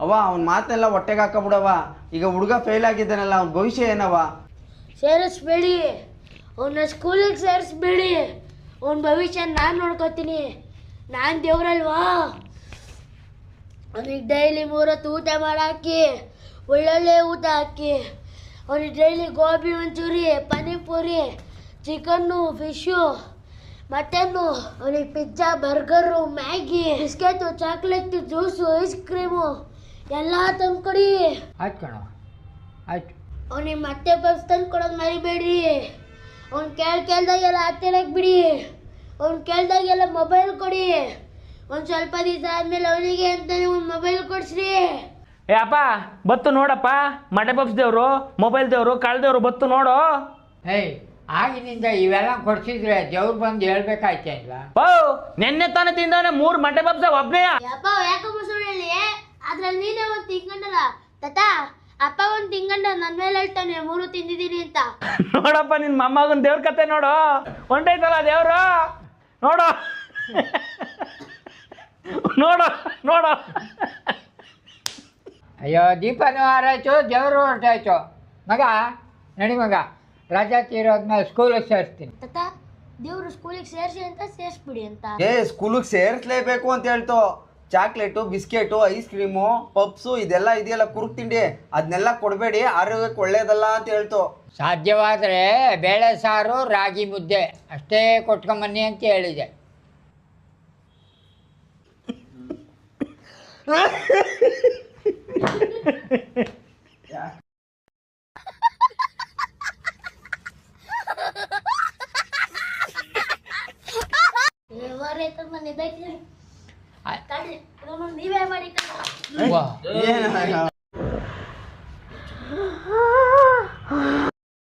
ಅವ ಅವ್ನ ಮಾತೆಲ್ಲ ಹೊಟ್ಟೆಗೆ ಹಾಕಬಿಡವ. ಈಗ ಹುಡುಗ ಫೇಲ್ ಆಗಿದ್ದಾನಲ್ಲ, ಅವ್ನ ಭವಿಷ್ಯ ಏನವ? ಸೇರಿಸ್ಬೇಡಿ, ಅವನ್ನ ಸ್ಕೂಲಿಗೆ ಸೇರಿಸ್ಬೇಡಿ. ಅವನ ಭವಿಷ್ಯ ನಾನು ನೋಡ್ಕೋತೀನಿ. ನಾನು ದೇವ್ರಲ್ವಾ? ಅವನಿಗೆ ಡೈಲಿ 3 ಹೊತ್ತು ಊಟ ಮಾಡಾಕಿ, ಒಳ್ಳೊಳ್ಳೆ ಊಟ ಹಾಕಿ. ಅವನಿಗೆ daily gobi manchuri, panipuri, chicken, fish, mutton, ಅವನಿಗೆ pizza, burger, Maggi, biscuit, chocolate, juice, ice cream ಎಲ್ಲ ತಂದ್ಕೊಡಿ. ಆಯ್ತು ಕಣ, ಆಯ್ತು. ಅವನಿಗೆ ಮತ್ತೆ ಬಸ್ ತಂದು ಕೊಡೋದು ಮರಿಬೇಡಿ. ಅವ್ನು ಕೇಳ್ದಾಗೆಲ್ಲ ಆಟಾಡಕ್ಕೆ ಬಿಡಿ. ಅವ್ನು ಕೇಳ್ದಾಗೆಲ್ಲ ಮೊಬೈಲ್ ಕೊಡಿ. ಒಂದು ಸ್ವಲ್ಪ ದಿವಸ ಆದಮೇಲೆ ಅವನಿಗೆ ಅಂತಾನೆ ಒಂದು ಮೊಬೈಲ್ ಕೊಡಿಸ್ರಿ. ಏ ಅಪ್ಪ ಬತ್ತು ನೋಡಪ್ಪ, ಮಟೆ ಪಪ್ಸ್ ದೇವರು, ಮೊಬೈಲ್ ದೇವರು, ಕಾಳ್ದೇವ್ರು ಬತ್ತು ನೋಡು. ಏಯ್, ಆಗಿನಿಂದ ಇವೆಲ್ಲ ಕೊಡ್ಸಿದ್ರೆ ದೇವ್ರು ಬಂದು ಹೇಳ್ಬೇಕಾಯ್ತೇನಿಲ್ಲ? ಓ ನೆನ್ನೆ ತಾನೇ ತಿಂದಾನೆ 3 ಮಟೆ ಪಪ್ಸ ಒಬ್ಬನೇ. ಅಪ್ಪ ಯಾಕಪ್ಪ ಸುಳ್ಳು ಹೇಳಿ? ಅದ್ರಲ್ಲಿ ನೀನೇ ಒಂದು ತಿಂಗಂಡಲ್ಲ ತಾತ. ಅಪ್ಪ ಒಂದು ತಿಂಗಂಡ ನನ್ನ ಮೇಲೆ ಹೇಳ್ತಾನೆ 3 ತಿಂದಿದ್ದೀನಿ ಅಂತ. ನೋಡಪ್ಪ ನಿನ್ನ ಮೊಮ್ಮಗನ ದೇವ್ರ ಕತೆ ನೋಡು, ಹೊಂಟೈತಲ್ಲ ದೇವ್ರು. ನೋಡು ನೋಡು ನೋಡು. ಅಯ್ಯೋ, ದೀಪನೂ ಹಾರಾಯ್ತು, ದೇವರು ಹೊರಟಾಯ್ತು. ಮಗ ನಡಿ ಮಗ, ರಜಾ ತೀರೋದ್ಮೇಲೆ ಸ್ಕೂಲಿಗೆ ಸೇರಿಸ್ತೀನಿ. ತಾತ, ದೇವ್ರು ಸ್ಕೂಲಿಗೆ ಸೇರಿಸಿ ಅಂತ ಸೇರಿಸ್ಬಿಡಿ ಅಂತ. ಸ್ಕೂಲಿಗೆ ಸೇರಿಸ್ಲೇಬೇಕು ಅಂತ ಹೇಳ್ತು. Chocolate, biscuit, ice cream, puffs ಇದೆಲ್ಲ ಇದೆಯಲ್ಲ ಕುರುಕ್ ತಿಂಡಿ, ಅದನ್ನೆಲ್ಲ ಕೊಡಬೇಡಿ, ಆರೋಗ್ಯಕ್ಕೆ ಒಳ್ಳೇದಲ್ಲ ಅಂತ ಹೇಳ್ತು. ಸಾಧ್ಯವಾದರೆ ಬೇಳೆ ಸಾರು, ರಾಗಿ ಮುದ್ದೆ ಅಷ್ಟೇ ಕೊಟ್ಕೊಂಬನ್ನಿ ಅಂತ ಹೇಳಿದೆ. ನೀವೇ ಮಾಡಿ. ಏನು